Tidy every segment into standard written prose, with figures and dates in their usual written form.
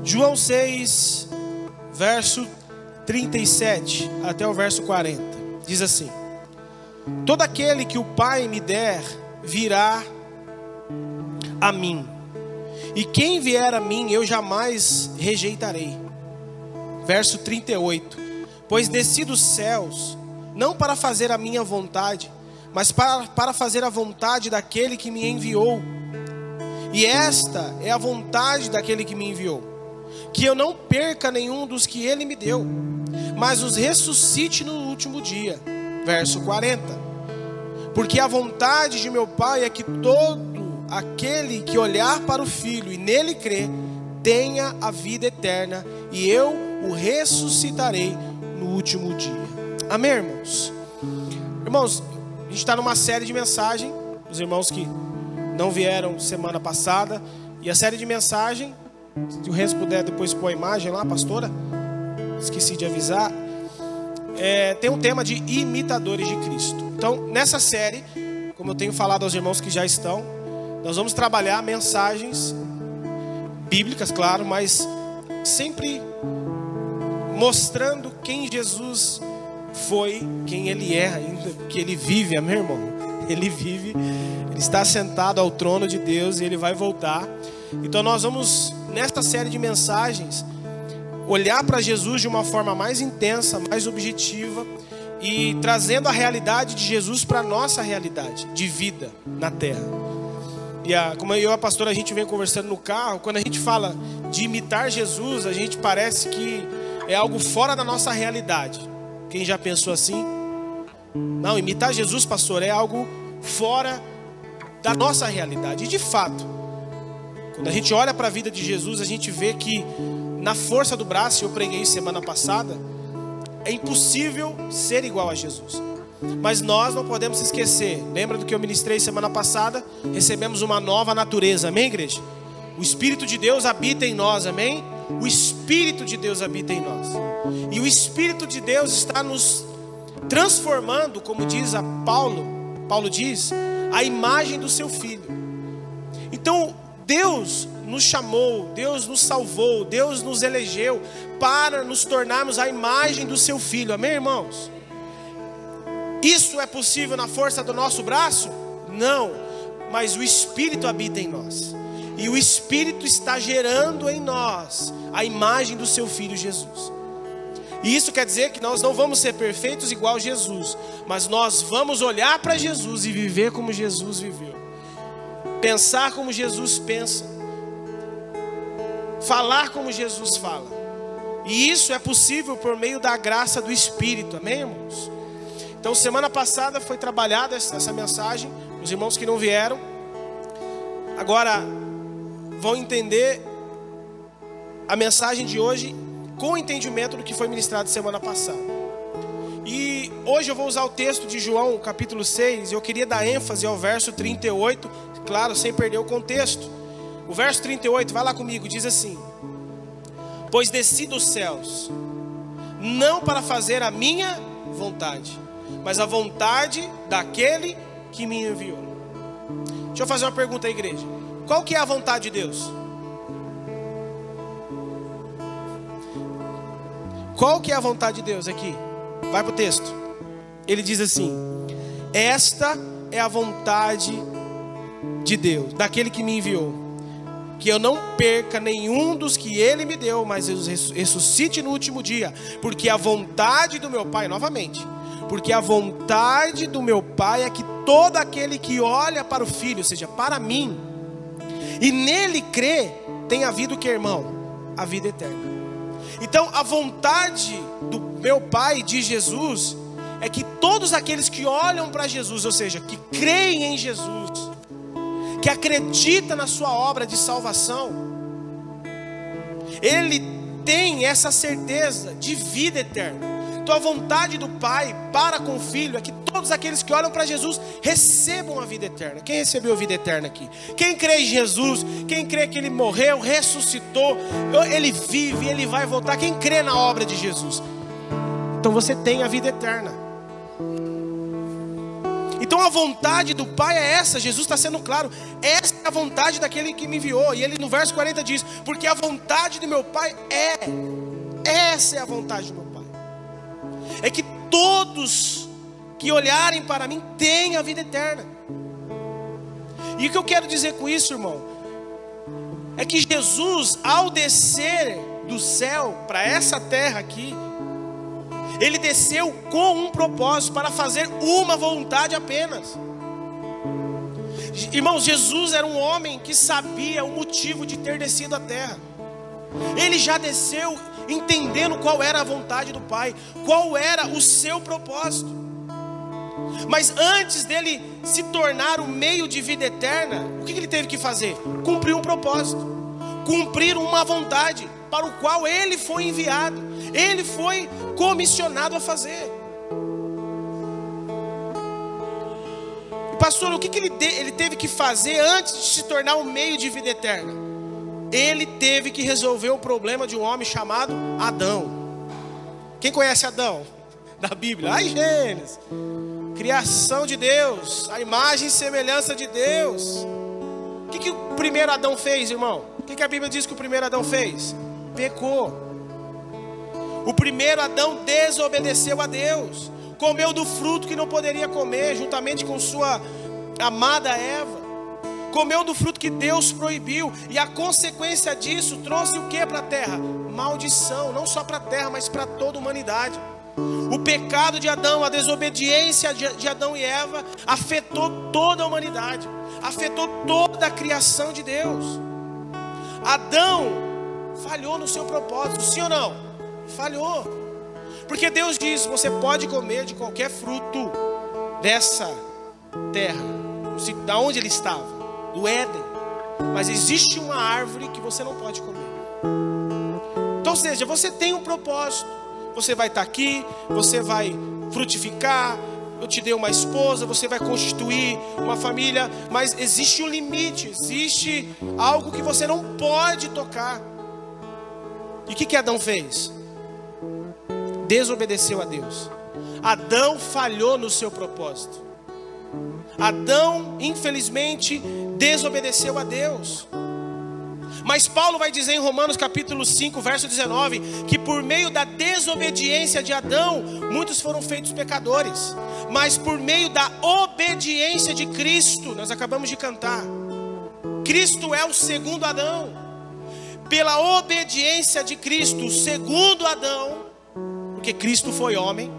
João 6, verso 37 até o verso 40. Diz assim: todo aquele que o Pai me der virá a mim, e quem vier a mim eu jamais rejeitarei. Verso 38: pois desci dos céus, não para fazer a minha vontade, mas para fazer a vontade daquele que me enviou. E esta é a vontade daquele que me enviou, que eu não perca nenhum dos que ele me deu, mas os ressuscite no último dia. Verso 40: porque a vontade de meu Pai é que todo aquele que olhar para o Filho e nele crer, tenha a vida eterna, e eu o ressuscitarei no último dia. Amém, irmãos? Irmãos, a gente está numa série de mensagem, os irmãos que não vieram semana passada, e a série de mensagem, se o Renzo puder depois pôr a imagem lá, pastora, esqueci de avisar, tem um tema de imitadores de Cristo. Então, nessa série, como eu tenho falado aos irmãos que já estão, nós vamos trabalhar mensagens bíblicas, claro, mas sempre mostrando quem Jesus foi, quem Ele é ainda, porque Ele vive, amém, irmão? Ele vive, Ele está sentado ao trono de Deus e Ele vai voltar. Então nós vamos, nesta série de mensagens, olhar para Jesus de uma forma mais intensa, mais objetiva, e trazendo a realidade de Jesus para a nossa realidade de vida na terra. E como eu e a pastora, a gente vem conversando no carro, quando a gente fala de imitar Jesus, a gente parece que é algo fora da nossa realidade. Quem já pensou assim? Não, imitar Jesus, pastor, é algo fora da nossa realidade. E de fato, quando a gente olha para a vida de Jesus, a gente vê que na força do braço, eu preguei semana passada, é impossível ser igual a Jesus. Mas nós não podemos esquecer, lembra do que eu ministrei semana passada? Recebemos uma nova natureza, amém, igreja? O Espírito de Deus habita em nós, amém? O Espírito de Deus habita em nós. E o Espírito de Deus está nos transformando, como diz Paulo diz, a imagem do seu Filho. Então Deus nos chamou, Deus nos salvou, Deus nos elegeu para nos tornarmos a imagem do seu Filho, amém, irmãos? Isso é possível na força do nosso braço? Não, mas o Espírito habita em nós, e o Espírito está gerando em nós a imagem do seu Filho Jesus. E isso quer dizer que nós não vamos ser perfeitos igual a Jesus, mas nós vamos olhar para Jesus e viver como Jesus viveu, pensar como Jesus pensa, falar como Jesus fala. E isso é possível por meio da graça do Espírito, amém, irmãos? Então semana passada foi trabalhada essa mensagem. Os irmãos que não vieram agora vão entender a mensagem de hoje com o entendimento do que foi ministrado semana passada. E hoje eu vou usar o texto de João capítulo 6, e eu queria dar ênfase ao verso 38, claro, sem perder o contexto. O verso 38, vai lá comigo, diz assim: pois desci dos céus, não para fazer a minha vontade, mas a vontade daquele que me enviou. Deixa eu fazer uma pergunta à igreja: qual que é a vontade de Deus? Qual que é a vontade de Deus aqui? Vai para o texto. Ele diz assim: esta é a vontade de Deus, daquele que me enviou, que eu não perca nenhum dos que Ele me deu, mas eu ressuscite no último dia. Porque a vontade do meu Pai, novamente, porque a vontade do meu Pai é que todo aquele que olha para o Filho, ou seja, para mim, e nele crê, tenha a vida o que, irmão? A vida eterna. Então a vontade do meu Pai, de Jesus, é que todos aqueles que olham para Jesus, ou seja, que creem em Jesus, que acreditam na sua obra de salvação, ele tem essa certeza de vida eterna. Então a vontade do Pai para com o Filho é que todos aqueles que olham para Jesus recebam a vida eterna. Quem recebeu a vida eterna aqui? Quem crê em Jesus, quem crê que Ele morreu, ressuscitou, Ele vive, Ele vai voltar. Quem crê na obra de Jesus? Então você tem a vida eterna. Então a vontade do Pai é essa. Jesus está sendo claro: essa a vontade daquele que me enviou. E ele no verso 40 diz: porque a vontade do meu Pai essa é a vontade do meu Pai, é que todos que olharem para mim tenham a vida eterna. E o que eu quero dizer com isso, irmão, é que Jesus, ao descer do céu para essa terra aqui, ele desceu com um propósito, para fazer uma vontade apenas. Irmãos, Jesus era um homem que sabia o motivo de ter descido à terra. Ele já desceu entendendo qual era a vontade do Pai, qual era o seu propósito. Mas antes dele se tornar o meio de vida eterna, o que ele teve que fazer? Cumprir um propósito, cumprir uma vontade para o qual ele foi enviado, ele foi comissionado a fazer. E pastor, o que ele teve que fazer antes de se tornar um meio de vida eterna? Ele teve que resolver o problema de um homem chamado Adão. Quem conhece Adão? Da Bíblia, lá em Gênesis. Criação de Deus, a imagem e semelhança de Deus. O que o primeiro Adão fez, irmão? O que a Bíblia diz que o primeiro Adão fez? Pecou. O primeiro Adão desobedeceu a Deus, comeu do fruto que não poderia comer, juntamente com sua amada Eva. Comeu do fruto que Deus proibiu, e a consequência disso trouxe o que para a terra? Maldição, não só para a terra, mas para toda a humanidade. O pecado de Adão, a desobediência de Adão e Eva afetou toda a humanidade, afetou toda a criação de Deus. Adão falhou no seu propósito, sim ou não? Falhou, porque Deus diz: você pode comer de qualquer fruto dessa terra, da onde ele estava, do Éden, mas existe uma árvore que você não pode comer. Então, ou seja, você tem um propósito. Você vai estar aqui, você vai frutificar, eu te dei uma esposa, você vai constituir uma família, mas existe um limite, existe algo que você não pode tocar. E o que Adão fez? Desobedeceu a Deus. Adão falhou no seu propósito. Adão, infelizmente, desobedeceu a Deus. Mas Paulo vai dizer em Romanos capítulo 5, verso 19, que por meio da desobediência de Adão, muitos foram feitos pecadores. Mas por meio da obediência de Cristo, nós acabamos de cantar, Cristo é o segundo Adão. Pela obediência de Cristo, o segundo Adão, porque Cristo foi homem.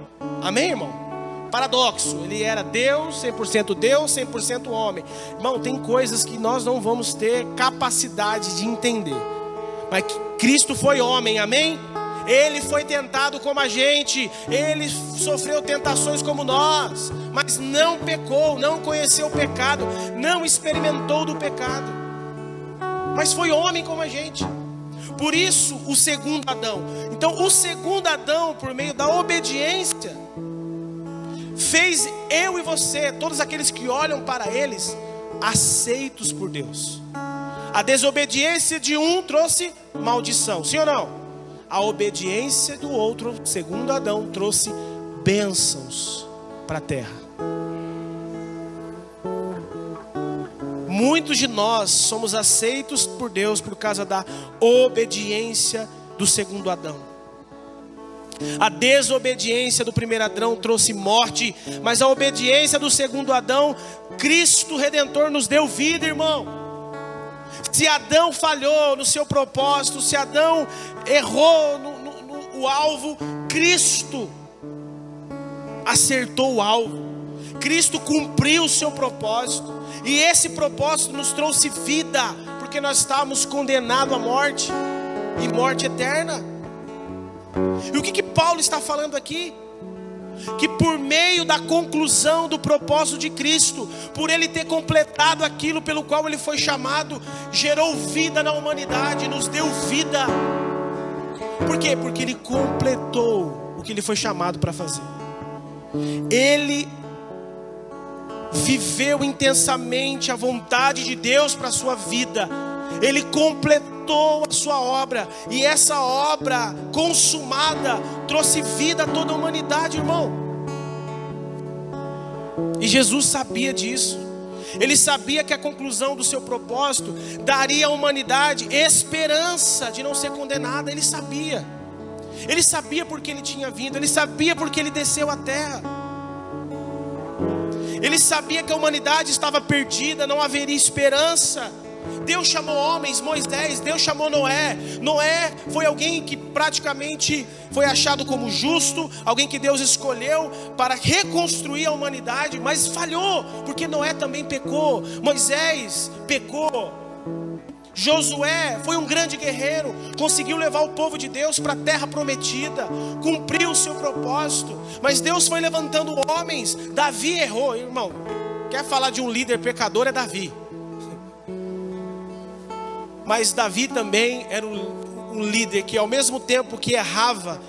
Amém, irmão? Paradoxo, ele era Deus, 100% homem. Irmão, tem coisas que nós não vamos ter capacidade de entender, mas que Cristo foi homem, amém? Ele foi tentado como a gente, ele sofreu tentações como nós, mas não pecou, não conheceu o pecado, não experimentou do pecado, mas foi homem como a gente. Por isso o segundo Adão. Então o segundo Adão, por meio da obediência, fez eu e você, todos aqueles que olham para eles, aceitos por Deus. A desobediência de um trouxe maldição, sim ou não? A obediência do outro, segundo Adão, trouxe bênçãos para a terra. Muitos de nós somos aceitos por Deus por causa da obediência do segundo Adão. A desobediência do primeiro Adão trouxe morte, mas a obediência do segundo Adão, Cristo Redentor nos deu vida, irmão. Se Adão falhou no seu propósito, se Adão errou no alvo, Cristo acertou o alvo. Cristo cumpriu o seu propósito, e esse propósito nos trouxe vida, porque nós estávamos condenados à morte, e morte eterna. E o que Paulo está falando aqui? Que por meio da conclusão do propósito de Cristo, por ele ter completado aquilo pelo qual ele foi chamado, gerou vida na humanidade, nos deu vida. Por quê? Porque ele completou o que ele foi chamado para fazer. Ele viveu intensamente a vontade de Deus para a sua vida. Ele completou a sua obra, e essa obra consumada trouxe vida a toda a humanidade, irmão. E Jesus sabia disso. Ele sabia que a conclusão do seu propósito daria à humanidade esperança de não ser condenada. Ele sabia. Ele sabia porque ele tinha vindo. Ele sabia porque ele desceu à terra. Ele sabia que a humanidade estava perdida, não haveria esperança. Deus chamou homens, Moisés, Deus chamou Noé. Noé foi alguém que praticamente foi achado como justo, alguém que Deus escolheu para reconstruir a humanidade, mas falhou, porque Noé também pecou, Moisés pecou. Josué foi um grande guerreiro, conseguiu levar o povo de Deus para a terra prometida, cumpriu o seu propósito, mas Deus foi levantando homens. Davi errou, irmão. Quer falar de um líder pecador, é Davi. Mas Davi também era um líder que, ao mesmo tempo que errava,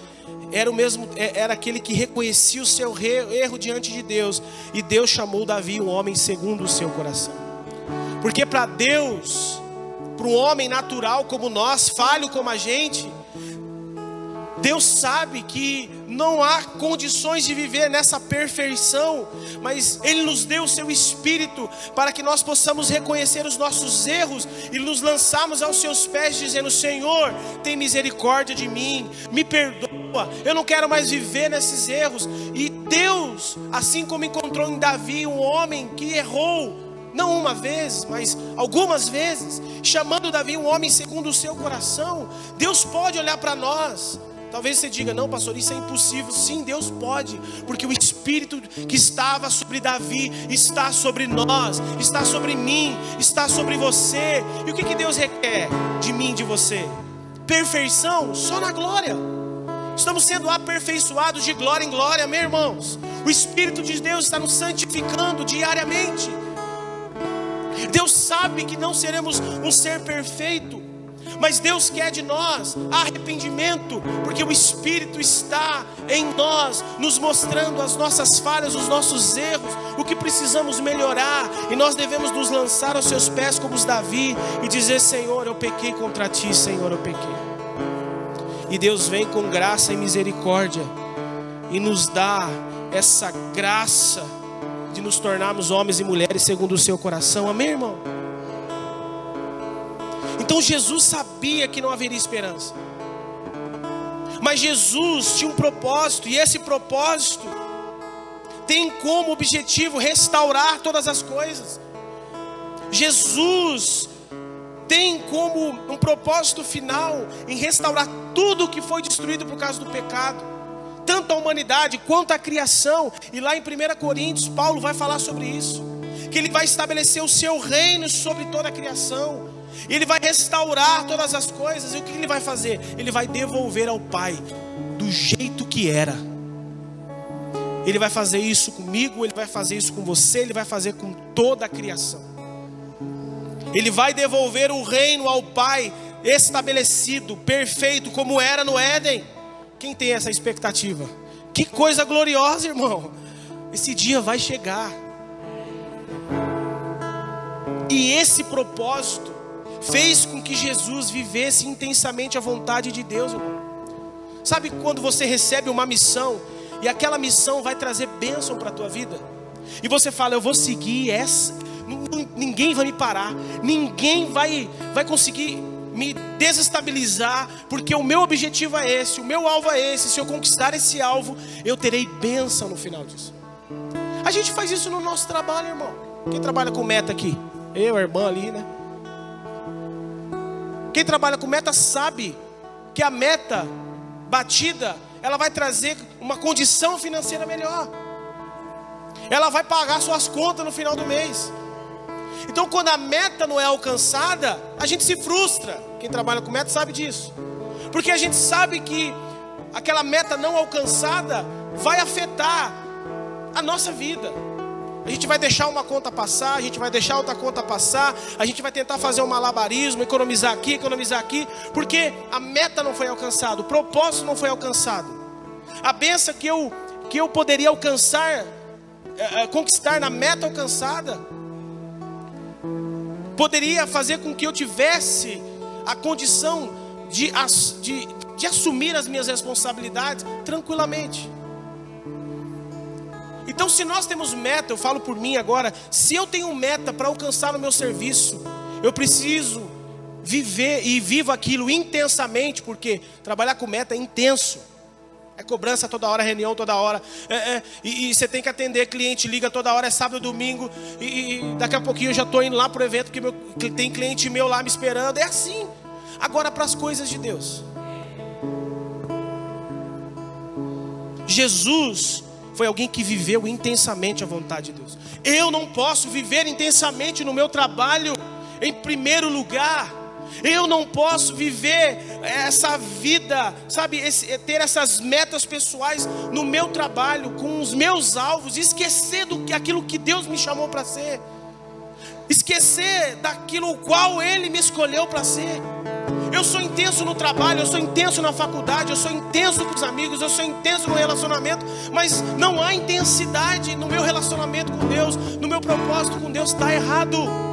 era aquele que reconhecia o seu erro diante de Deus. E Deus chamou Davi um homem segundo o seu coração. Porque para Deus, para um homem natural como nós, falho como a gente, Deus sabe que não há condições de viver nessa perfeição, mas Ele nos deu o seu Espírito para que nós possamos reconhecer os nossos erros e nos lançarmos aos seus pés dizendo: Senhor, tem misericórdia de mim, me perdoa, eu não quero mais viver nesses erros. E Deus, assim como encontrou em Davi um homem que errou, não uma vez, mas algumas vezes, chamando Davi um homem segundo o seu coração, Deus pode olhar para nós. Talvez você diga: não, pastor, isso é impossível. Sim, Deus pode, porque o Espírito que estava sobre Davi está sobre nós, está sobre mim, está sobre você. E o que Deus requer de mim e de você? Perfeição só na glória. Estamos sendo aperfeiçoados de glória em glória, meus irmãos. O Espírito de Deus está nos santificando diariamente. Deus sabe que não seremos um ser perfeito, mas Deus quer de nós arrependimento, porque o Espírito está em nós, nos mostrando as nossas falhas, os nossos erros, o que precisamos melhorar. E nós devemos nos lançar aos seus pés como os Davi e dizer: Senhor, eu pequei contra ti, Senhor, eu pequei. E Deus vem com graça e misericórdia e nos dá essa graça de nos tornarmos homens e mulheres segundo o seu coração. Amém, irmão? Então Jesus sabia que não haveria esperança, mas Jesus tinha um propósito, e esse propósito tem como objetivo restaurar todas as coisas. Jesus tem como um propósito final em restaurar tudo que foi destruído por causa do pecado, tanto a humanidade quanto a criação. E lá em 1 Coríntios, Paulo vai falar sobre isso, que Ele vai estabelecer o seu reino sobre toda a criação. E Ele vai restaurar todas as coisas. E o que Ele vai fazer? Ele vai devolver ao Pai do jeito que era. Ele vai fazer isso comigo, Ele vai fazer isso com você, Ele vai fazer com toda a criação. Ele vai devolver o reino ao Pai estabelecido, perfeito, como era no Éden. Quem tem essa expectativa? Que coisa gloriosa, irmão. Esse dia vai chegar. E esse propósito fez com que Jesus vivesse intensamente a vontade de Deus, irmão. Sabe quando você recebe uma missão e aquela missão vai trazer bênção para a tua vida? E você fala: eu vou seguir essa, ninguém vai me parar, ninguém vai conseguir me desestabilizar, porque o meu objetivo é esse, o meu alvo é esse. Se eu conquistar esse alvo, eu terei bênção no final disso. A gente faz isso no nosso trabalho, irmão. Quem trabalha com meta aqui? Eu, a irmã ali, né? Quem trabalha com meta sabe que a meta batida, ela vai trazer uma condição financeira melhor. Ela vai pagar suas contas no final do mês. Então, quando a meta não é alcançada, a gente se frustra. Quem trabalha com meta sabe disso. Porque a gente sabe que aquela meta não alcançada vai afetar a nossa vida. A gente vai deixar uma conta passar, a gente vai deixar outra conta passar, a gente vai tentar fazer um malabarismo, economizar aqui, porque a meta não foi alcançada, o propósito não foi alcançado. A bênção que eu poderia alcançar, conquistar na meta alcançada, poderia fazer com que eu tivesse a condição de assumir as minhas responsabilidades tranquilamente. Então, se nós temos meta, eu falo por mim agora, se eu tenho meta para alcançar no meu serviço, eu preciso viver e vivo aquilo intensamente, porque trabalhar com meta é intenso. É cobrança toda hora, reunião toda hora. E você tem que atender, cliente liga toda hora, é sábado, domingo. E daqui a pouquinho eu já estou indo lá para o evento, que tem cliente meu lá me esperando. É assim. Agora para as coisas de Deus. Jesus foi alguém que viveu intensamente a vontade de Deus. Eu não posso viver intensamente no meu trabalho em primeiro lugar. Eu não posso viver essa vida, sabe, ter essas metas pessoais no meu trabalho, com os meus alvos, esquecer aquilo que Deus me chamou para ser, esquecer daquilo qual Ele me escolheu para ser. Eu sou intenso no trabalho, eu sou intenso na faculdade, eu sou intenso com os amigos, eu sou intenso no relacionamento, mas não há intensidade no meu relacionamento com Deus, no meu propósito com Deus. Está errado.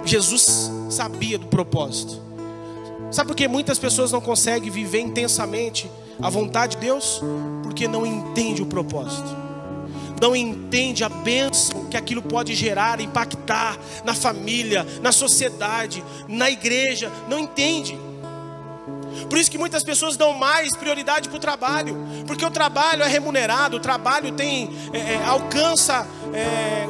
Jesus sabia do propósito. Sabe por que muitas pessoas não conseguem viver intensamente a vontade de Deus? Porque não entende o propósito, não entende a bênção que aquilo pode gerar, impactar na família, na sociedade, na igreja. Não entende. Por isso que muitas pessoas dão mais prioridade para o trabalho, porque o trabalho é remunerado, o trabalho alcança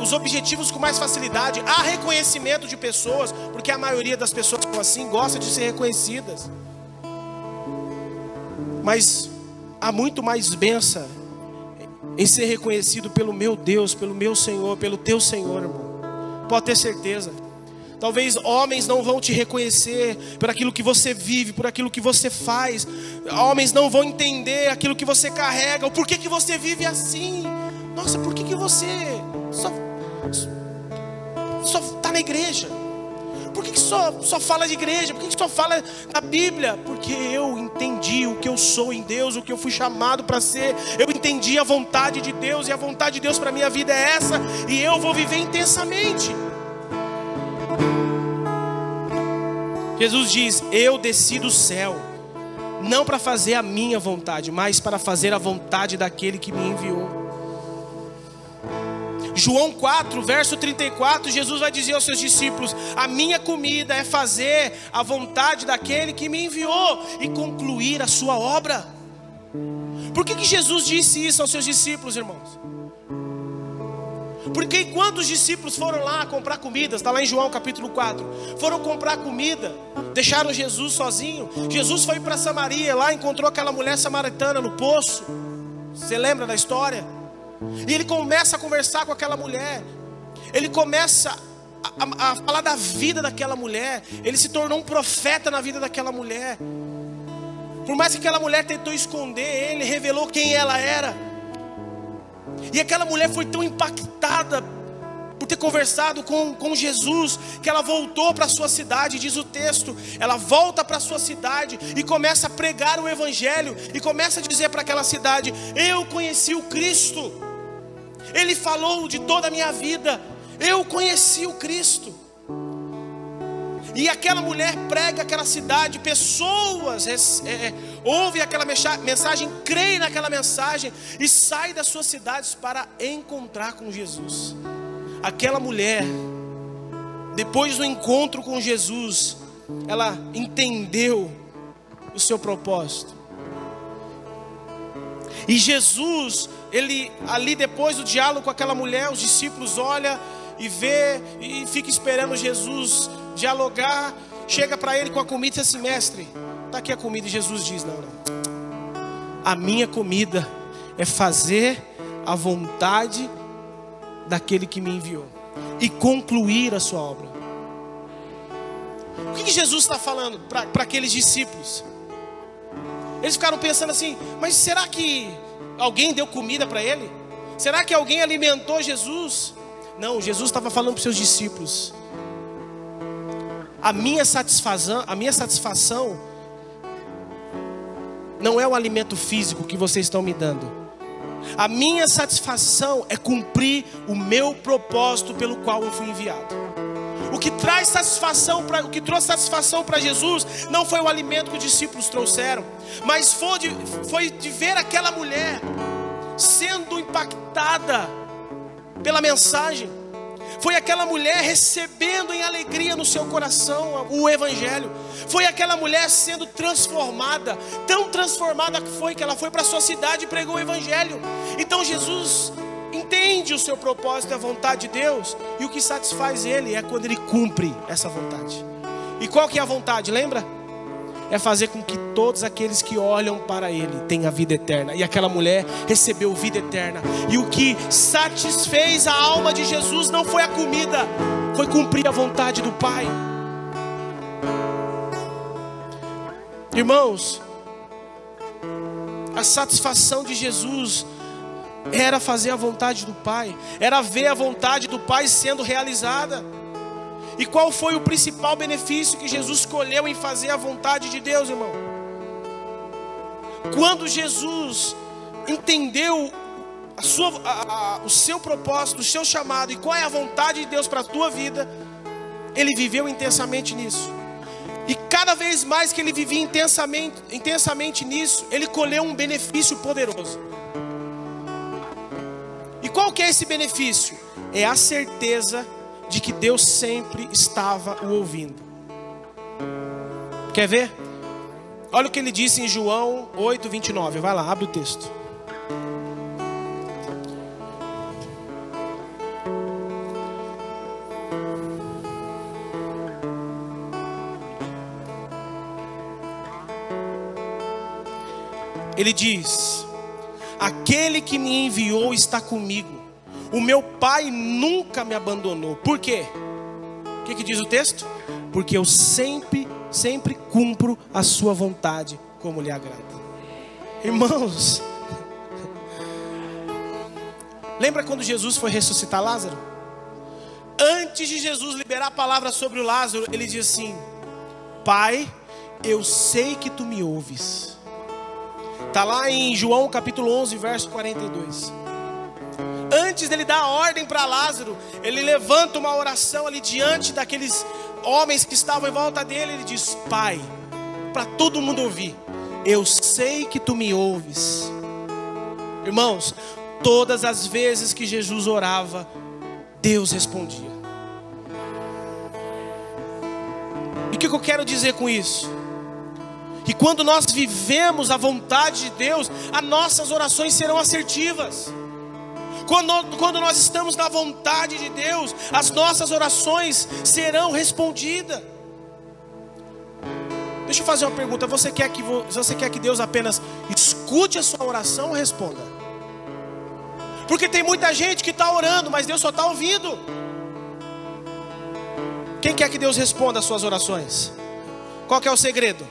os objetivos com mais facilidade. Há reconhecimento de pessoas, porque a maioria das pessoas assim gosta de ser reconhecidas. Mas há muito mais bênção em ser reconhecido pelo meu Deus, pelo meu Senhor, pelo teu Senhor, irmão. Pode ter certeza. Talvez homens não vão te reconhecer por aquilo que você vive, por aquilo que você faz. Homens não vão entender aquilo que você carrega, o porquê que você vive assim. Nossa, por que você só está na igreja? Por que só fala de igreja? Por que só fala da Bíblia? Porque eu entendi o que eu sou em Deus, o que eu fui chamado para ser. Eu entendi a vontade de Deus, e a vontade de Deus para a minha vida é essa, e eu vou viver intensamente. Jesus diz: eu desci do céu, não para fazer a minha vontade, mas para fazer a vontade daquele que me enviou. João 4, verso 34, Jesus vai dizer aos seus discípulos: a minha comida é fazer a vontade daquele que me enviou e concluir a sua obra. Por que Jesus disse isso aos seus discípulos, irmãos? Porque enquanto os discípulos foram lá comprar comida, está lá em João capítulo 4, foram comprar comida, deixaram Jesus sozinho. Jesus foi para Samaria, lá encontrou aquela mulher samaritana no poço. Você lembra da história? E ele começa a conversar com aquela mulher. Ele começa a falar da vida daquela mulher. Ele se tornou um profeta na vida daquela mulher. Por mais que aquela mulher tentou esconder, ele revelou quem ela era. E aquela mulher foi tão impactada por ter conversado com Jesus, que ela voltou para a sua cidade. Diz o texto, ela volta para a sua cidade e começa a pregar o evangelho, e começa a dizer para aquela cidade: eu conheci o Cristo, Ele falou de toda a minha vida, eu conheci o Cristo. E aquela mulher prega aquela cidade, pessoas ouvem aquela mensagem, creem naquela mensagem e saem das suas cidades para encontrar com Jesus. Aquela mulher, depois do encontro com Jesus, ela entendeu o seu propósito. E Jesus, ele ali depois do diálogo com aquela mulher, os discípulos olham e vê e fica esperando Jesus dialogar. Chega para ele com a comida e diz assim: mestre, está aqui a comida. E Jesus diz: não, a minha comida é fazer a vontade daquele que me enviou e concluir a sua obra. O que Jesus está falando para aqueles discípulos? Eles ficaram pensando assim: mas será que alguém deu comida para ele? Será que alguém alimentou Jesus? Não, Jesus estava falando para os seus discípulos: a minha satisfação não é o alimento físico que vocês estão me dando. A minha satisfação é cumprir o meu propósito pelo qual eu fui enviado. O que trouxe satisfação para Jesus não foi o alimento que os discípulos trouxeram, mas foi de ver aquela mulher sendo impactada pela mensagem. Foi aquela mulher recebendo em alegria no seu coração o evangelho. Foi aquela mulher sendo transformada, tão transformada que ela foi para a sua cidade e pregou o evangelho. Então Jesus entende o seu propósito e a vontade de Deus, e o que satisfaz ele é quando ele cumpre essa vontade. E qual que é a vontade, lembra? É fazer com que todos aqueles que olham para ele tenham a vida eterna. E aquela mulher recebeu vida eterna. E o que satisfez a alma de Jesus não foi a comida, foi cumprir a vontade do Pai. Irmãos, a satisfação de Jesus era fazer a vontade do Pai, era ver a vontade do Pai sendo realizada. E qual foi o principal benefício que Jesus escolheu em fazer a vontade de Deus, irmão? Quando Jesus entendeu o seu propósito, o seu chamado, e qual é a vontade de Deus para a tua vida, ele viveu intensamente nisso. E cada vez mais que ele vivia intensamente nisso, ele colheu um benefício poderoso. E qual que é esse benefício? É a certeza de que Deus sempre estava o ouvindo. Quer ver? Olha o que ele disse em João 8:29. Vai lá, abre o texto. Ele diz: aquele que me enviou está comigo. O meu Pai nunca me abandonou. Por quê? O que diz o texto? Porque eu sempre cumpro a sua vontade como lhe agrada. Irmãos, lembra quando Jesus foi ressuscitar Lázaro? Antes de Jesus liberar a palavra sobre o Lázaro, ele diz assim: Pai, eu sei que tu me ouves. Está lá em João capítulo 11, verso 42. Antes dele dar a ordem para Lázaro, ele levanta uma oração ali diante daqueles homens que estavam em volta dele. Ele diz: Pai, para todo mundo ouvir, eu sei que tu me ouves. Irmãos, todas as vezes que Jesus orava, Deus respondia. E o que eu quero dizer com isso? Que quando nós vivemos a vontade de Deus, as nossas orações serão assertivas. Quando nós estamos na vontade de Deus, as nossas orações serão respondidas. Deixa eu fazer uma pergunta. Você quer que Deus apenas escute a sua oração ou responda? Porque tem muita gente que está orando, mas Deus só está ouvindo. Quem quer que Deus responda as suas orações? Qual que é o segredo?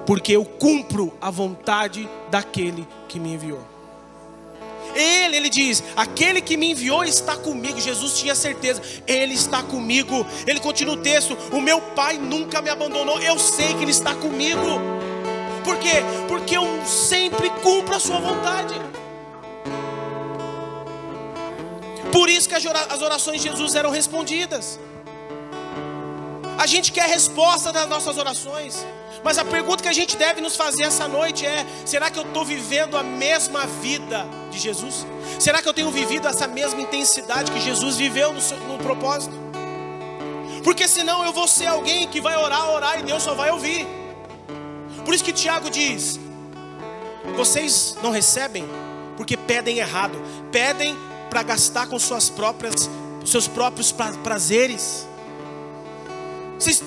Porque eu cumpro a vontade daquele que me enviou. Ele diz: aquele que me enviou está comigo. Jesus tinha certeza, ele está comigo. Ele continua o texto: o meu Pai nunca me abandonou. Eu sei que ele está comigo. Por quê? Porque eu sempre cumpro a sua vontade. Por isso que as orações de Jesus eram respondidas. A gente quer resposta das nossas orações, mas a pergunta que a gente deve nos fazer essa noite é: será que eu estou vivendo a mesma vida de Jesus? Será que eu tenho vivido essa mesma intensidade que Jesus viveu no propósito? Porque senão eu vou ser alguém que vai orar e Deus só vai ouvir. Por isso que Tiago diz: vocês não recebem porque pedem errado. Pedem para gastar com seus próprios prazeres. Vocês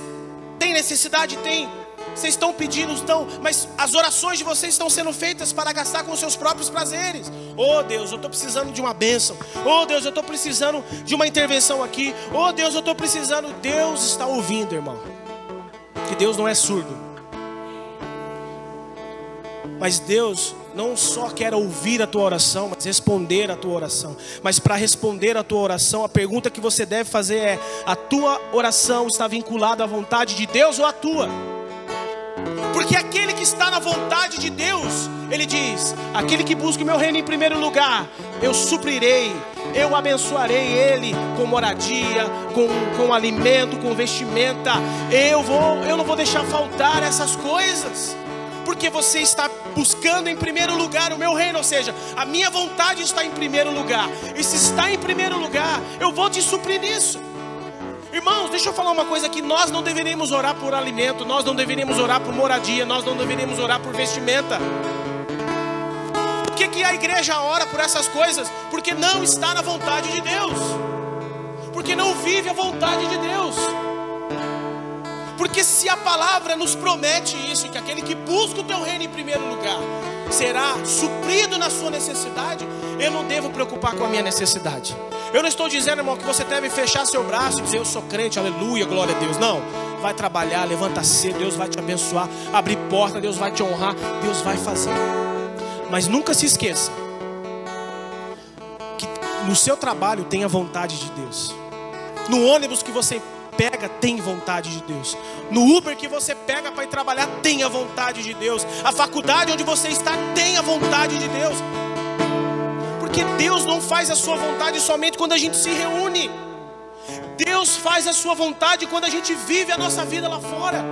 têm necessidade? Tem. Vocês estão pedindo, estão, mas as orações de vocês estão sendo feitas para gastar com os seus próprios prazeres. Oh Deus, eu estou precisando de uma bênção. Oh Deus, eu estou precisando de uma intervenção aqui. Oh Deus, eu estou precisando. Deus está ouvindo, irmão. Que Deus não é surdo. Mas Deus não só quer ouvir a tua oração, mas responder a tua oração. Mas para responder a tua oração, a pergunta que você deve fazer é: a tua oração está vinculada à vontade de Deus ou à tua? Porque aquele que está na vontade de Deus, ele diz: aquele que busca o meu reino em primeiro lugar, eu suprirei, eu abençoarei ele com moradia, com alimento, com vestimenta. Eu não vou deixar faltar essas coisas. porque você está buscando em primeiro lugar o meu reino, ou seja, a minha vontade está em primeiro lugar. E se está em primeiro lugar, eu vou te suprir nisso. Irmãos, deixa eu falar uma coisa aqui. Nós não deveríamos orar por alimento, nós não deveríamos orar por moradia, nós não deveríamos orar por vestimenta. Por que a igreja ora por essas coisas? Porque não está na vontade de Deus, porque não vive a vontade de Deus. Porque se a palavra nos promete isso, que aquele que busca o teu reino em primeiro lugar será suprido na sua necessidade, eu não devo preocupar com a minha necessidade. Eu não estou dizendo, irmão, que você deve fechar seu braço e dizer: eu sou crente, aleluia, glória a Deus. Não, vai trabalhar, levanta cedo, Deus vai te abençoar, abrir porta, Deus vai te honrar, Deus vai fazer. Mas nunca se esqueça que no seu trabalho tem a vontade de Deus. No ônibus que você pega, tem vontade de Deus. No Uber que você pega para ir trabalhar, tem a vontade de Deus. A faculdade onde você está, tem a vontade de Deus. Porque Deus não faz a sua vontade somente quando a gente se reúne. Deus faz a sua vontade quando a gente vive a nossa vida lá fora.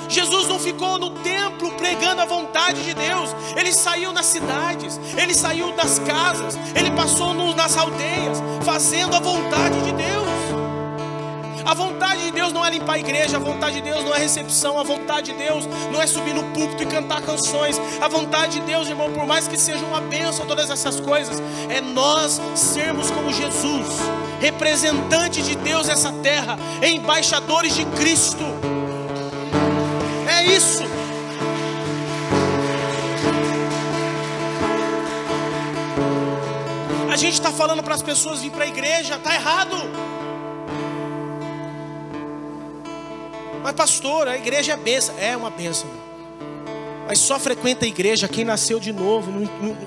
Jesus não ficou no templo pregando a vontade de Deus. Ele saiu nas cidades, ele saiu das casas, ele passou nas aldeias, fazendo a vontade de Deus. A vontade de Deus não é limpar a igreja, a vontade de Deus não é recepção, a vontade de Deus não é subir no púlpito e cantar canções. A vontade de Deus, irmão, por mais que seja uma bênção todas essas coisas, é nós sermos como Jesus, representante de Deus nessa terra, embaixadores de Cristo. É isso. A gente está falando para as pessoas vir para a igreja, está errado. Mas pastor, a igreja é bênção. É uma bênção. Mas só frequenta a igreja quem nasceu de novo.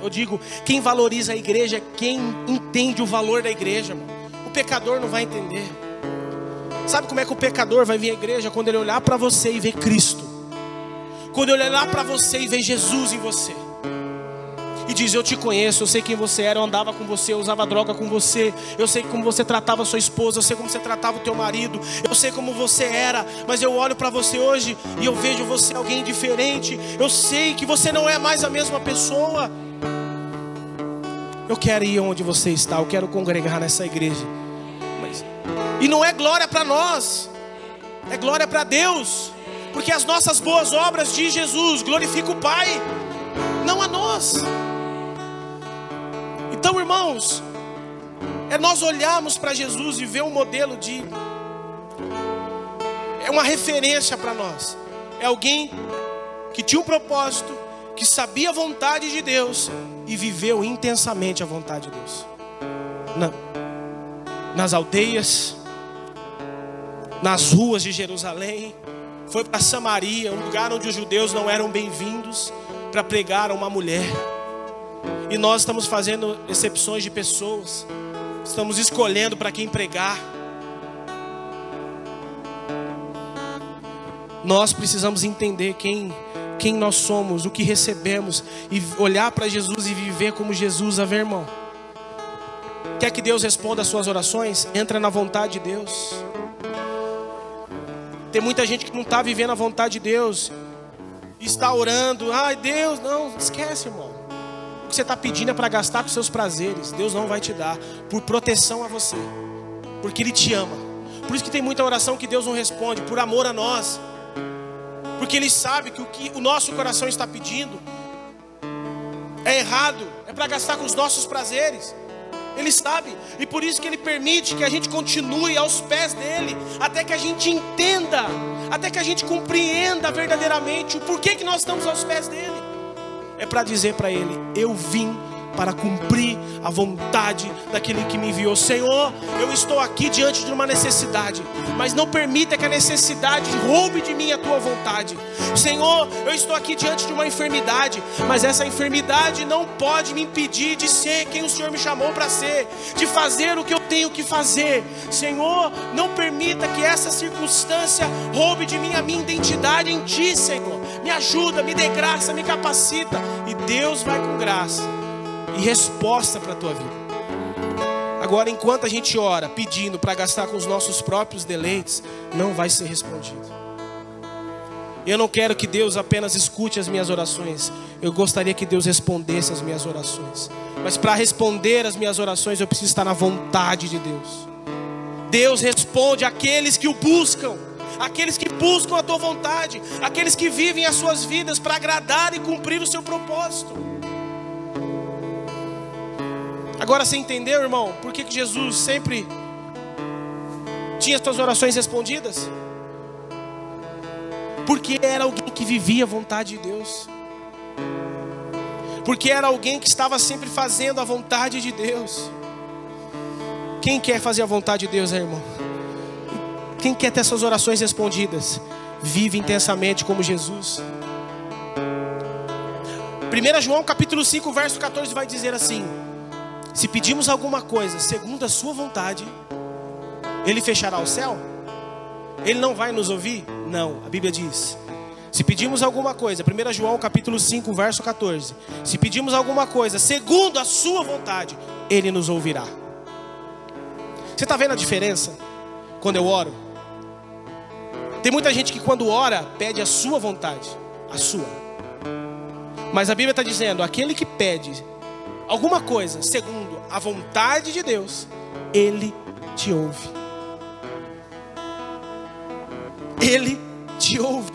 Eu digo, quem valoriza a igreja é quem entende o valor da igreja, irmão. O pecador não vai entender. Sabe como é que o pecador vai vir à igreja? Quando ele olhar para você e ver Cristo. Quando ele olhar para você e ver Jesus em você. E diz: eu te conheço, eu sei quem você era, eu andava com você, eu usava droga com você, eu sei como você tratava a sua esposa, eu sei como você tratava o teu marido, eu sei como você era, mas eu olho para você hoje e eu vejo você alguém diferente. Eu sei que você não é mais a mesma pessoa. Eu quero ir onde você está, eu quero congregar nessa igreja. E não é glória para nós, é glória para Deus, porque as nossas boas obras de Jesus glorificam o Pai, não a nós. Então, irmãos, é nós olharmos para Jesus e ver um modelo é uma referência para nós. É alguém que tinha um propósito, que sabia a vontade de Deus e viveu intensamente a vontade de Deus. Nas aldeias, nas ruas de Jerusalém, foi para Samaria, um lugar onde os judeus não eram bem-vindos, para pregar a uma mulher. E nós estamos fazendo exceções de pessoas, estamos escolhendo para quem pregar. Nós precisamos entender quem nós somos, o que recebemos, e olhar para Jesus e viver como Jesus a ver, irmão. Quer que Deus responda as suas orações? Entra na vontade de Deus. Tem muita gente que não está vivendo a vontade de Deus, está orando: ai Deus, não, esquece, irmão. O que você está pedindo é para gastar com seus prazeres. Deus não vai te dar, por proteção a você, porque Ele te ama. Por isso que tem muita oração que Deus não responde, por amor a nós, porque Ele sabe que o que o nosso coração está pedindo é errado, é para gastar com os nossos prazeres. Ele sabe, e por isso que Ele permite que a gente continue aos pés dEle, até que a gente entenda, até que a gente compreenda verdadeiramente o porquê que nós estamos aos pés dEle. É para dizer para Ele: eu vim para cumprir a vontade daquele que me enviou. Senhor, eu estou aqui diante de uma necessidade, mas não permita que a necessidade roube de mim a tua vontade. Senhor, eu estou aqui diante de uma enfermidade, mas essa enfermidade não pode me impedir de ser quem o Senhor me chamou para ser, de fazer o que eu tenho que fazer. Senhor, não permita que essa circunstância roube de mim a minha identidade em Ti, Senhor. Me ajuda, me dê graça, me capacita, e Deus vai com graça e resposta para a tua vida. Agora, enquanto a gente ora pedindo para gastar com os nossos próprios deleites, não vai ser respondido. Eu não quero que Deus apenas escute as minhas orações. Eu gostaria que Deus respondesse as minhas orações. Mas para responder as minhas orações, eu preciso estar na vontade de Deus. Deus responde àqueles que o buscam. Aqueles que buscam a tua vontade. Aqueles que vivem as suas vidas para agradar e cumprir o seu propósito. Agora você entendeu, irmão, por que Jesus sempre tinha as suas orações respondidas? Porque era alguém que vivia a vontade de Deus. Porque era alguém que estava sempre fazendo a vontade de Deus. Quem quer fazer a vontade de Deus, irmão? Quem quer ter suas orações respondidas? Vive intensamente como Jesus. 1 João capítulo 5, verso 14 vai dizer assim: se pedimos alguma coisa segundo a sua vontade, Ele fechará o céu? Ele não vai nos ouvir? Não, a Bíblia diz: se pedimos alguma coisa, 1 João capítulo 5, verso 14, se pedimos alguma coisa segundo a sua vontade, Ele nos ouvirá. Você está vendo a diferença? Quando eu oro, tem muita gente que quando ora, pede a sua vontade, a sua. Mas a Bíblia está dizendo, aquele que pede alguma coisa segundo a vontade de Deus, Ele te ouve. Ele te ouve.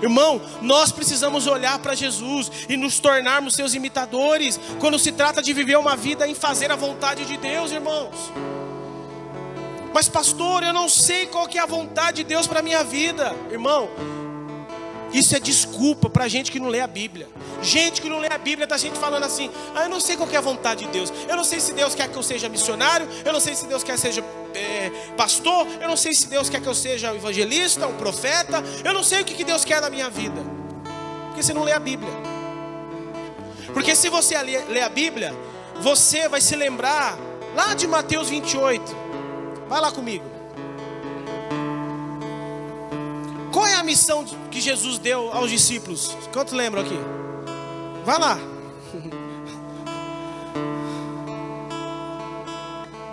Irmão, nós precisamos olhar para Jesus e nos tornarmos seus imitadores quando se trata de viver uma vida em fazer a vontade de Deus, irmãos. Mas pastor, eu não sei qual que é a vontade de Deus para a minha vida. Irmão, isso é desculpa para gente que não lê a Bíblia. Gente que não lê a Bíblia, tá gente falando assim: ah, eu não sei qual que é a vontade de Deus. Eu não sei se Deus quer que eu seja missionário. Eu não sei se Deus quer que eu seja pastor. Eu não sei se Deus quer que eu seja evangelista, um profeta. Eu não sei o que Deus quer da minha vida. Porque você não lê a Bíblia. Porque se você lê a Bíblia, você vai se lembrar lá de Mateus 28. Vai lá comigo. Qual é a missão que Jesus deu aos discípulos? Quantos lembram aqui? Vai lá.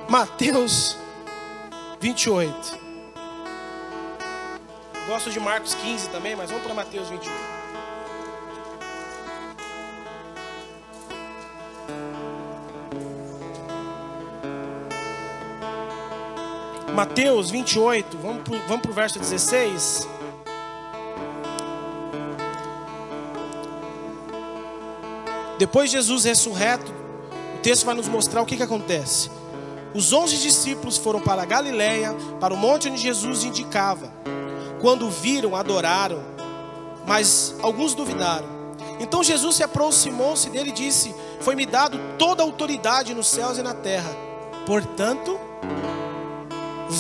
Mateus 28. Gosto de Marcos 15 também, mas vamos para Mateus 28. Mateus 28, vamos para o verso 16. Depois de Jesus ressurreto, o texto vai nos mostrar o que acontece. Os 11 discípulos foram para a Galileia, para o monte onde Jesus indicava. Quando o viram, adoraram, mas alguns duvidaram. Então Jesus se aproximou-se dele e disse: foi-me dado toda a autoridade nos céus e na terra. Portanto,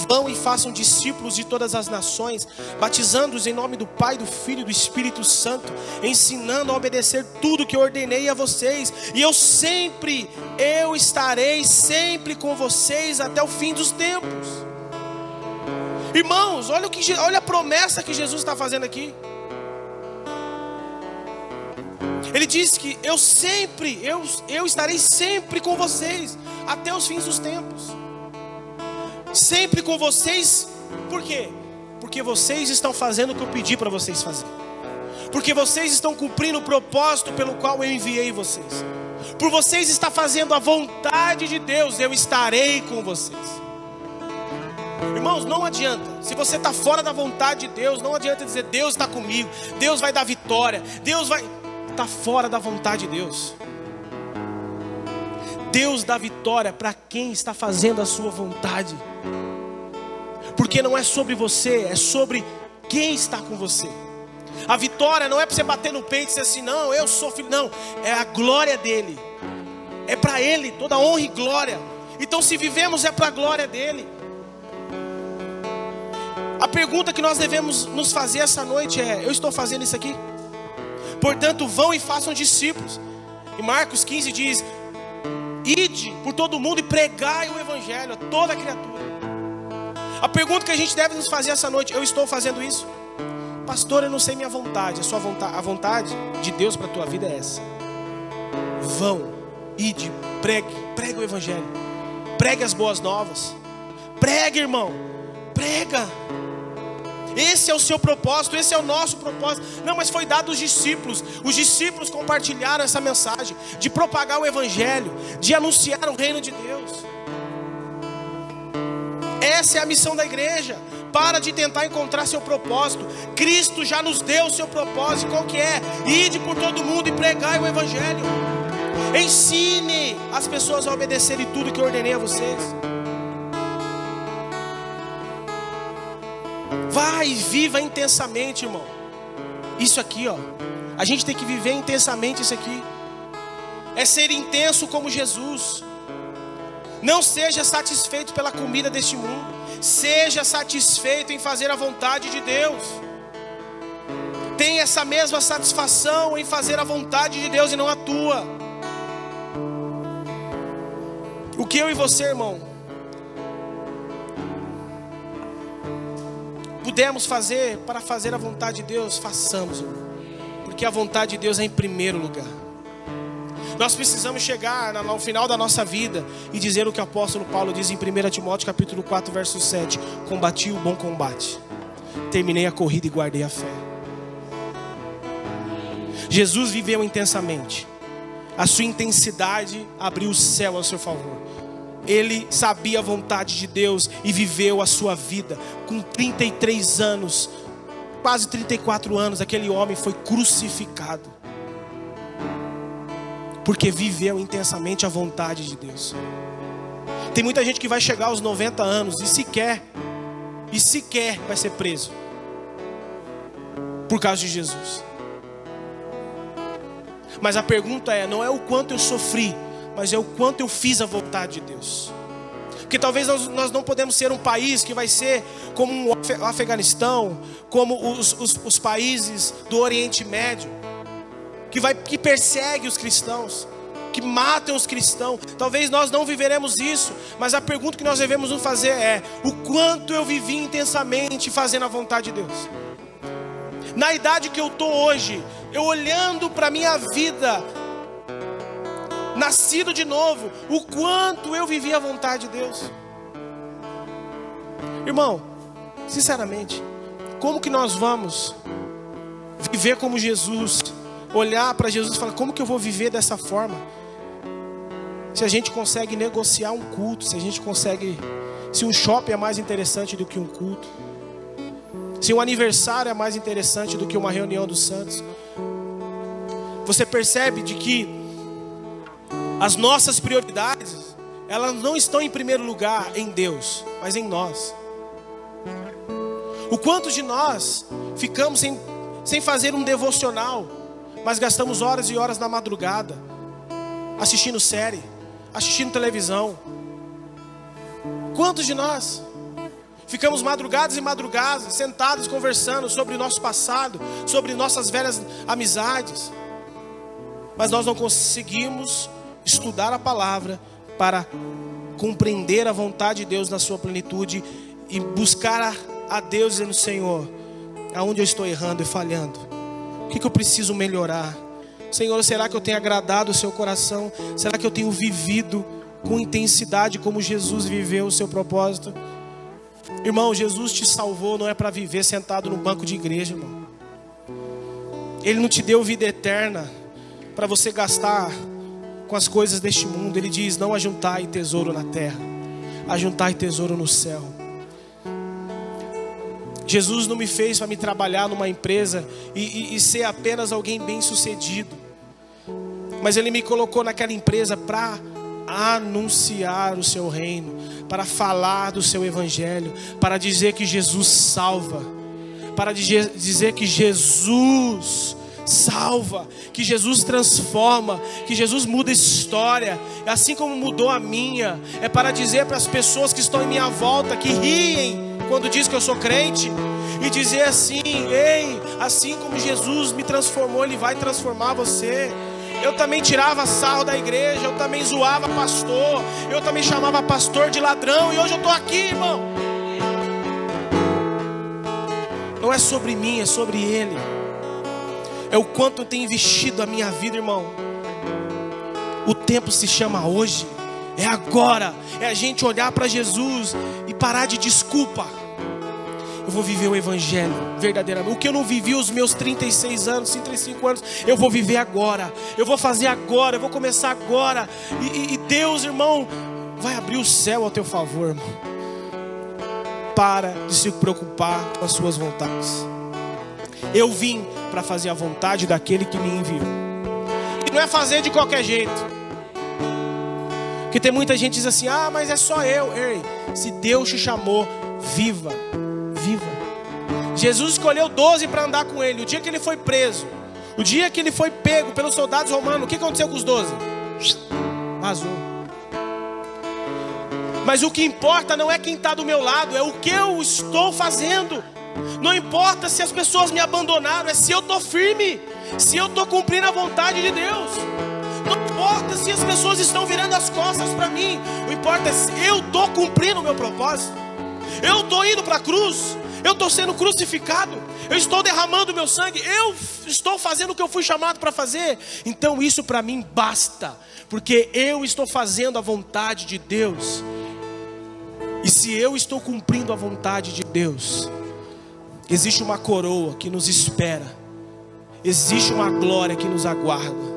vão e façam discípulos de todas as nações, batizando-os em nome do Pai, do Filho e do Espírito Santo, ensinando a obedecer tudo que eu ordenei a vocês. E eu estarei sempre com vocês até o fim dos tempos. Irmãos, olha a promessa que Jesus está fazendo aqui. Ele diz que eu estarei sempre com vocês até os fins dos tempos. Sempre com vocês. Por quê? Porque vocês estão fazendo o que eu pedi para vocês fazerem. Porque vocês estão cumprindo o propósito pelo qual eu enviei vocês. Por vocês estar fazendo a vontade de Deus, eu estarei com vocês. Irmãos, não adianta. Se você está fora da vontade de Deus, não adianta dizer: Deus está comigo, Deus vai dar vitória, Deus vai... Está fora da vontade de Deus. Deus dá vitória para quem está fazendo a sua vontade. Porque não é sobre você, é sobre quem está com você. A vitória não é para você bater no peito e dizer assim: não, eu sou filho. Não, é a glória dele. É para ele toda honra e glória. Então se vivemos é para a glória dele. A pergunta que nós devemos nos fazer essa noite é: eu estou fazendo isso aqui? Portanto, vão e façam discípulos. E Marcos 15 diz: ide por todo mundo e pregai o evangelho a toda criatura. A pergunta que a gente deve nos fazer essa noite: eu estou fazendo isso? Pastor, eu não sei minha vontade. A vontade de Deus para a tua vida é essa. Vão, ide, pregue o evangelho. Pregue as boas novas. Prega, irmão, prega. Esse é o seu propósito, esse é o nosso propósito. Não, mas foi dado aos discípulos. Os discípulos compartilharam essa mensagem de propagar o evangelho, de anunciar o reino de Deus. Essa é a missão da igreja. Para de tentar encontrar seu propósito. Cristo já nos deu o seu propósito. Qual que é? Ide por todo mundo e pregai o evangelho. Ensine as pessoas a obedecerem tudo que eu ordenei a vocês. Vai e viva intensamente, irmão. Isso aqui, ó. A gente tem que viver intensamente isso aqui. É ser intenso como Jesus. Não seja satisfeito pela comida deste mundo. Seja satisfeito em fazer a vontade de Deus. Tenha essa mesma satisfação em fazer a vontade de Deus e não a tua. O que eu e você, irmão, pudemos fazer para fazer a vontade de Deus, façamos, irmão. Porque a vontade de Deus é em primeiro lugar. Nós precisamos chegar no final da nossa vida e dizer o que o apóstolo Paulo diz em 1 Timóteo capítulo 4, verso 7. Combati o bom combate, terminei a corrida e guardei a fé. Jesus viveu intensamente. A sua intensidade abriu o céu a seu favor. Ele sabia a vontade de Deus e viveu a sua vida. Com 33 anos, quase 34 anos, aquele homem foi crucificado, porque viveu intensamente a vontade de Deus. Tem muita gente que vai chegar aos 90 anos e sequer vai ser preso por causa de Jesus. Mas a pergunta é, não é o quanto eu sofri, mas é o quanto eu fiz a vontade de Deus. Porque talvez nós não podemos ser um país que vai ser como o Afeganistão, como os países do Oriente Médio, que persegue os cristãos, que matam os cristãos. Talvez nós não viveremos isso, mas a pergunta que nós devemos nos fazer é: o quanto eu vivi intensamente fazendo a vontade de Deus? Na idade que eu estou hoje, eu olhando para a minha vida, nascido de novo, o quanto eu vivi a vontade de Deus. Irmão, sinceramente, como que nós vamos viver como Jesus? Olhar para Jesus e falar, como que eu vou viver dessa forma? Se a gente consegue negociar um culto, se um shopping é mais interessante do que um culto, se um aniversário é mais interessante do que uma reunião dos santos, você percebe de que as nossas prioridades, elas não estão em primeiro lugar em Deus, mas em nós. O quanto de nós ficamos sem fazer um devocional, mas gastamos horas e horas na madrugada, assistindo série, assistindo televisão. Quantos de nós ficamos madrugadas e madrugadas, sentados conversando sobre o nosso passado, sobre nossas velhas amizades, mas nós não conseguimos estudar a palavra para compreender a vontade de Deus na sua plenitude e buscar a Deus dizendo, Senhor, aonde eu estou errando e falhando? O que eu preciso melhorar? Senhor, será que eu tenho agradado o seu coração? Será que eu tenho vivido com intensidade como Jesus viveu o seu propósito? Irmão, Jesus te salvou não é para viver sentado no banco de igreja, irmão. Ele não te deu vida eterna para você gastar com as coisas deste mundo. Ele diz, não ajuntai tesouro na terra, ajuntai tesouro no céu. Jesus não me fez para me trabalhar numa empresa e ser apenas alguém bem sucedido, mas Ele me colocou naquela empresa para anunciar o seu reino, para falar do seu evangelho, para dizer que Jesus salva, para dizer que Jesus salva, que Jesus transforma, que Jesus muda a história, assim como mudou a minha. É para dizer para as pessoas que estão em minha volta, que riem quando diz que eu sou crente, e dizer assim, ei, assim como Jesus me transformou, Ele vai transformar você. Eu também tirava sarro da igreja, eu também zoava pastor, eu também chamava pastor de ladrão, e hoje eu estou aqui, irmão. Não é sobre mim, é sobre Ele. É o quanto eu tenho investido a minha vida, irmão. O tempo se chama hoje, é agora. É a gente olhar para Jesus e parar de desculpa, eu vou viver o evangelho verdadeiramente. O que eu não vivi os meus 36 anos, 35 anos, eu vou viver agora. Eu vou fazer agora, eu vou começar agora. E Deus, irmão, vai abrir o céu ao teu favor, irmão. Para de se preocupar com as suas vontades. Eu vim para fazer a vontade daquele que me enviou. E não é fazer de qualquer jeito. Porque tem muita gente que diz assim: ah, mas é só eu. Ei, se Deus te chamou, viva. Jesus escolheu 12 para andar com ele. O dia que ele foi preso, o dia que ele foi pego pelos soldados romanos, o que aconteceu com os 12? Vazou. Mas o que importa não é quem está do meu lado, é o que eu estou fazendo. Não importa se as pessoas me abandonaram, é se eu estou firme, se eu estou cumprindo a vontade de Deus. Não importa se as pessoas estão virando as costas para mim, o que importa é se eu estou cumprindo o meu propósito. Eu estou indo para a cruz, eu estou sendo crucificado, eu estou derramando meu sangue, eu estou fazendo o que eu fui chamado para fazer. Então isso para mim basta, porque eu estou fazendo a vontade de Deus. E se eu estou cumprindo a vontade de Deus, existe uma coroa que nos espera, existe uma glória que nos aguarda.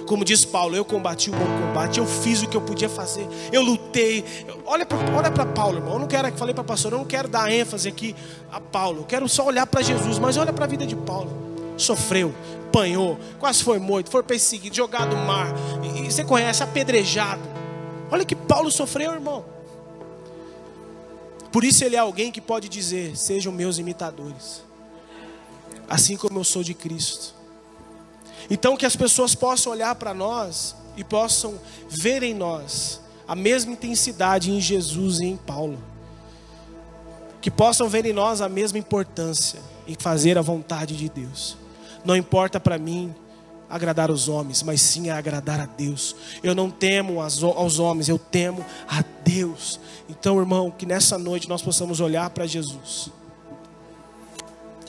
Como diz Paulo, eu combati o bom combate, eu fiz o que eu podia fazer, eu lutei. Olha para Paulo, irmão. Eu não quero, falei para a pastora, eu não quero dar ênfase aqui a Paulo, eu quero só olhar para Jesus. Mas olha para a vida de Paulo. Sofreu, apanhou, quase foi morto, foi perseguido, jogado no mar, e você conhece, apedrejado. Olha que Paulo sofreu, irmão. Por isso ele é alguém que pode dizer: sejam meus imitadores, assim como eu sou de Cristo. Então que as pessoas possam olhar para nós e possam ver em nós a mesma intensidade em Jesus e em Paulo. Que possam ver em nós a mesma importância em fazer a vontade de Deus. Não importa para mim agradar os homens, mas sim a agradar a Deus. Eu não temo aos homens, eu temo a Deus. Então, irmão, que nessa noite nós possamos olhar para Jesus.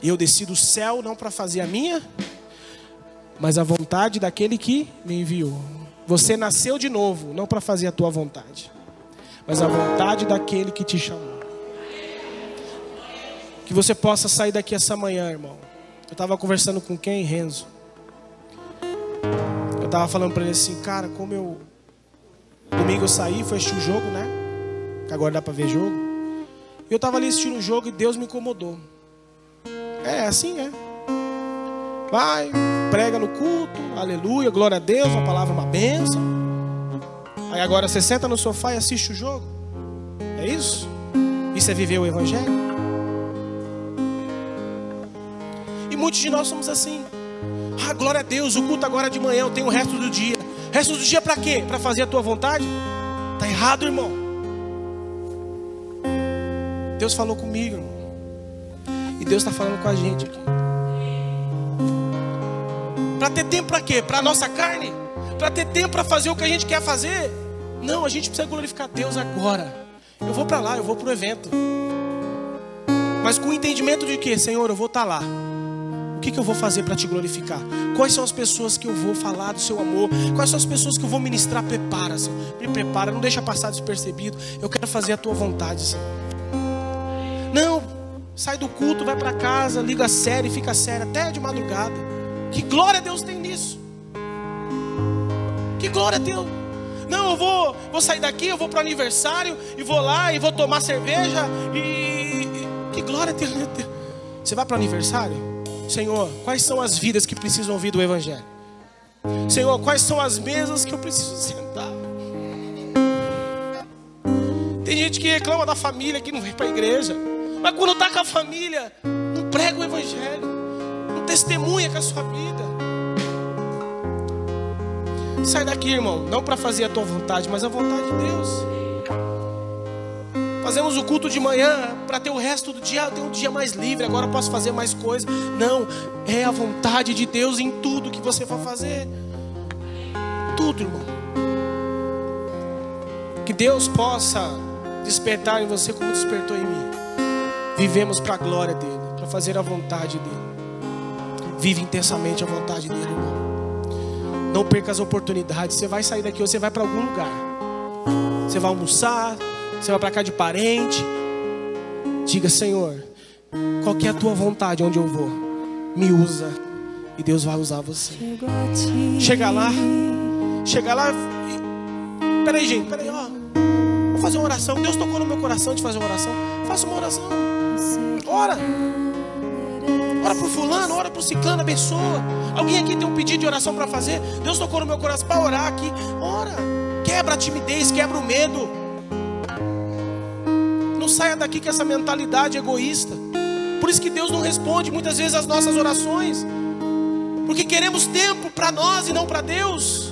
Eu desci do céu não para fazer a minha, mas a vontade daquele que me enviou. Você nasceu de novo, não para fazer a tua vontade, mas a vontade daquele que te chamou. Que você possa sair daqui essa manhã, irmão. Eu estava conversando com quem? Renzo. Eu estava falando para ele assim: cara, como eu... domingo eu saí, fui assistir o jogo, né? Que agora dá para ver jogo. E eu estava ali assistindo o jogo e Deus me incomodou. É assim, é. Vai, prega no culto, aleluia, glória a Deus, a palavra é uma bênção. Aí agora você senta no sofá e assiste o jogo. É isso? Isso é viver o evangelho? E muitos de nós somos assim. Ah, glória a Deus, o culto agora de manhã, eu tenho o resto do dia. Resto do dia para quê? Para fazer a tua vontade? Tá errado, irmão. Deus falou comigo, irmão. E Deus está falando com a gente aqui. Para ter tempo para quê? Para a nossa carne? Para ter tempo para fazer o que a gente quer fazer? Não, a gente precisa glorificar Deus agora. Eu vou para lá, eu vou para o evento. Mas com o entendimento de que, Senhor, eu vou estar lá. O que eu vou fazer para te glorificar? Quais são as pessoas que eu vou falar do seu amor? Quais são as pessoas que eu vou ministrar? Prepara, Senhor. Me prepara, não deixa passar despercebido. Eu quero fazer a tua vontade, Senhor. Não, sai do culto, vai para casa, liga a série, fica sério até de madrugada. Que glória a Deus tem nisso? Que glória a Deus. Não, eu vou sair daqui, eu vou para o aniversário e vou lá e vou tomar cerveja que glória a Deus. Você vai para o aniversário? Senhor, quais são as vidas que precisam ouvir do evangelho? Senhor, quais são as mesas que eu preciso sentar? Tem gente que reclama da família, que não vem para a igreja, mas quando está com a família, não prega o evangelho, não testemunha com a sua vida. Sai daqui, irmão, não para fazer a tua vontade, mas a vontade de Deus. Fazemos o culto de manhã para ter o resto do dia. Eu tenho um dia mais livre, agora eu posso fazer mais coisas. Não, é a vontade de Deus em tudo que você for fazer. Tudo, irmão. Que Deus possa despertar em você como despertou em mim. Vivemos para a glória dele, para fazer a vontade dele. Vive intensamente a vontade dele, irmão. Não perca as oportunidades. Você vai sair daqui ou você vai para algum lugar. Você vai almoçar, você vai para cá de parente. Diga, Senhor, Qual que é a tua vontade onde eu vou? Me usa. E Deus vai usar você. Chega lá. Peraí, gente, ó. Vou fazer uma oração. Deus tocou no meu coração de fazer uma oração. Faça uma oração. Ora. Ora por fulano, ora por ciclano, abençoa. Alguém aqui tem um pedido de oração para fazer? Deus tocou no meu coração para orar aqui. Ora. Quebra a timidez, quebra o medo. Não saia daqui com essa mentalidade egoísta. Por isso que Deus não responde muitas vezes as nossas orações. Porque queremos tempo para nós e não para Deus.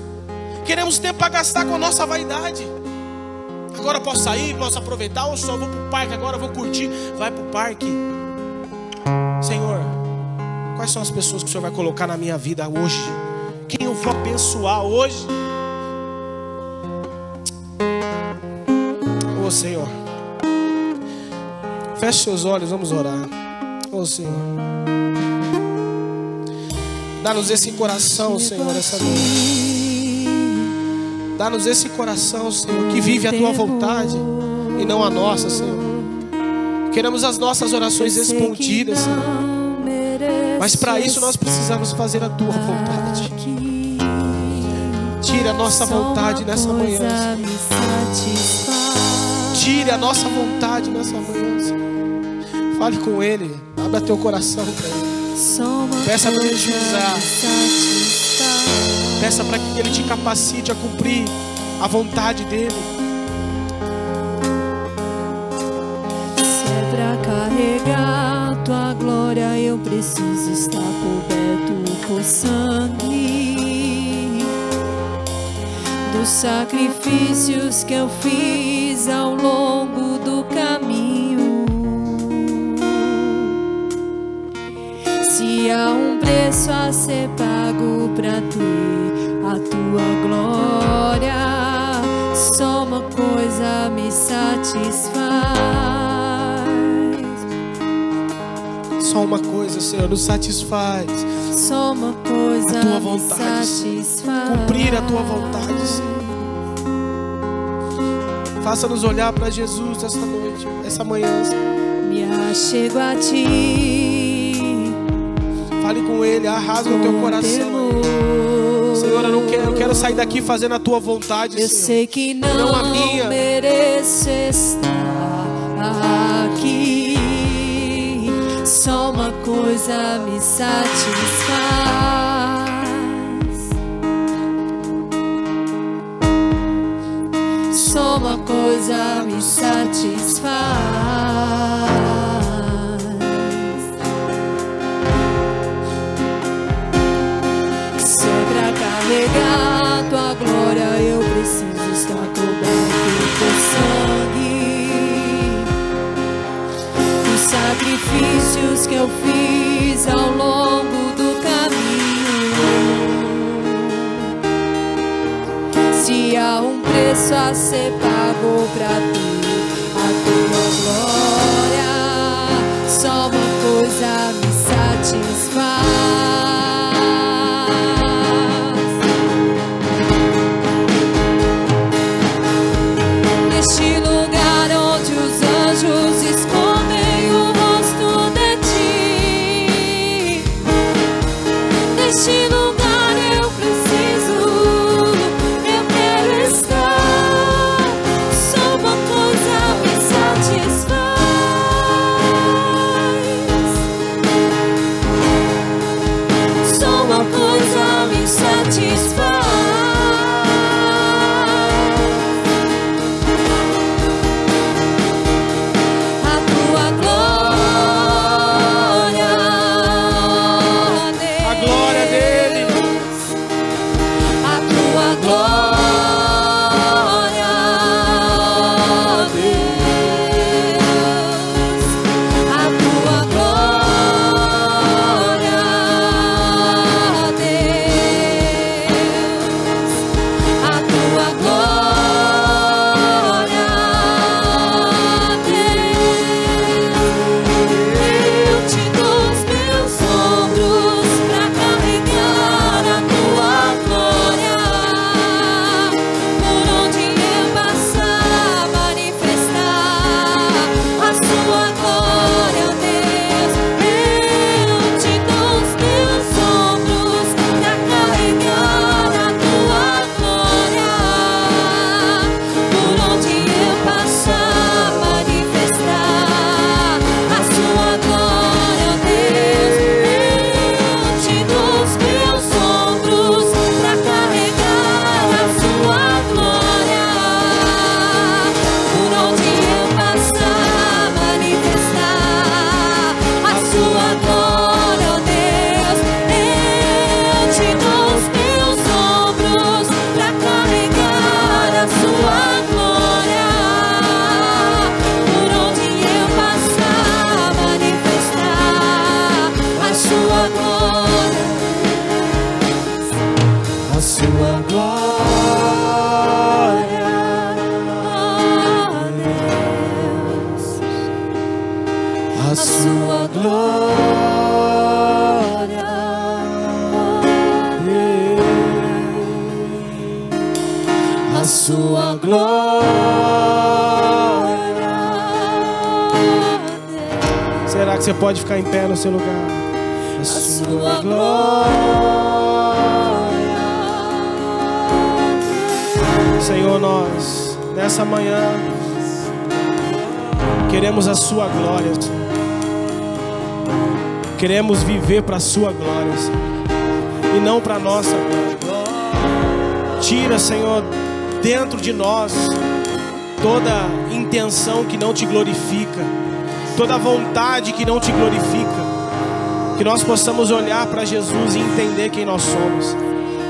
Queremos tempo para gastar com a nossa vaidade. Agora posso sair, posso aproveitar. Ou só vou para o parque, agora vou curtir. Vai para o parque. Senhor, quais são as pessoas que o Senhor vai colocar na minha vida hoje? Quem eu vou abençoar hoje? Ô Senhor, feche seus olhos, vamos orar. Ô Senhor, dá-nos esse coração, Senhor, essa noite. Dá-nos esse coração, Senhor, que vive a Tua vontade e não a nossa, Senhor. Queremos as nossas orações respondidas, Senhor. Mas para isso nós precisamos fazer a Tua vontade. Tire a nossa vontade nessa manhã, Senhor. Tire a nossa vontade nessa manhã, Senhor. Fale com Ele. Abra teu coração para Ele. Peça para Ele te usar. Peça para que Ele te capacite a cumprir a vontade dEle. Se é para carregar Tua glória, eu preciso estar coberto por sangue. Dos sacrifícios que eu fiz ao longo do caminho. Se há um preço a ser pago para ter a Tua glória, só uma coisa me satisfaz. Só uma coisa, Senhor, nos satisfaz. Só uma coisa a Tua me vontade, satisfaz. Cumprir a Tua vontade, Senhor. Faça-nos olhar para Jesus essa noite, essa manhã, Senhor. Me achego a Ti. Fale com Ele, rasga o teu coração. Senhor, eu quero sair daqui fazendo a Tua vontade, eu Senhor. sei que não a minha. mereço estar aqui. Só uma coisa me satisfaz. Só uma coisa me satisfaz. Carregar Tua glória, eu preciso estar coberto por sangue. Os sacrifícios que eu fiz ao longo do caminho. Se há um preço a ser pago para ter a Tua glória, só uma coisa me satisfaz. Neste lugar onde os anjos escondem o rosto de Ti, neste lugar eu preciso, eu quero estar. Só uma coisa me satisfaz. a sua glória, a sua glória. Será que você pode ficar em pé no seu lugar? A sua glória. Senhor, nós nessa manhã queremos a sua glória, Senhor. Queremos viver para a sua glória, Senhor, e não para a nossa glória. Tira, Senhor, dentro de nós toda intenção que não te glorifica, toda vontade que não te glorifica. Que nós possamos olhar para Jesus e entender quem nós somos.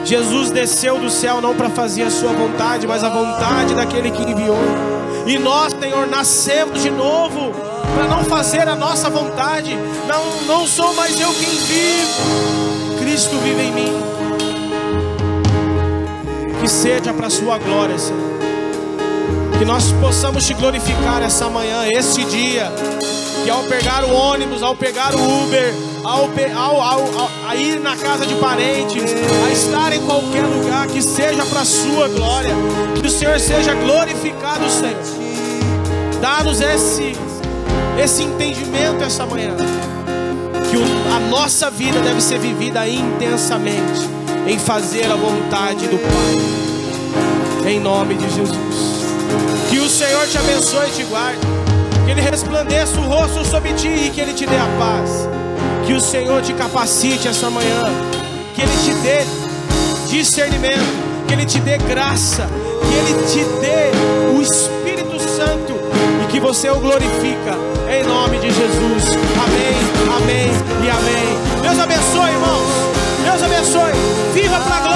Jesus desceu do céu não para fazer a sua vontade, mas a vontade daquele que enviou. E nós, Senhor, nascemos de novo para não fazer a nossa vontade. Não sou mais eu quem vivo, Cristo vive em mim. Que seja para a sua glória, Senhor. Que nós possamos te glorificar essa manhã, esse dia. Que ao pegar o ônibus, ao pegar o Uber, a ir na casa de parentes, a estar em qualquer lugar, que seja para a sua glória. Que o Senhor seja glorificado, Senhor. Dá-nos esse entendimento essa manhã. Que a nossa vida deve ser vivida intensamente em fazer a vontade do Pai. Em nome de Jesus. Que o Senhor te abençoe e te guarde. Que Ele resplandeça o rosto sobre ti e que Ele te dê a paz. Que o Senhor te capacite essa manhã. Que Ele te dê discernimento. Que Ele te dê graça. Que Ele te dê o Espírito Santo. E que você o glorifica. Em nome de Jesus. Amém, amém e amém. Deus abençoe, irmãos. Deus abençoe. Viva para a glória.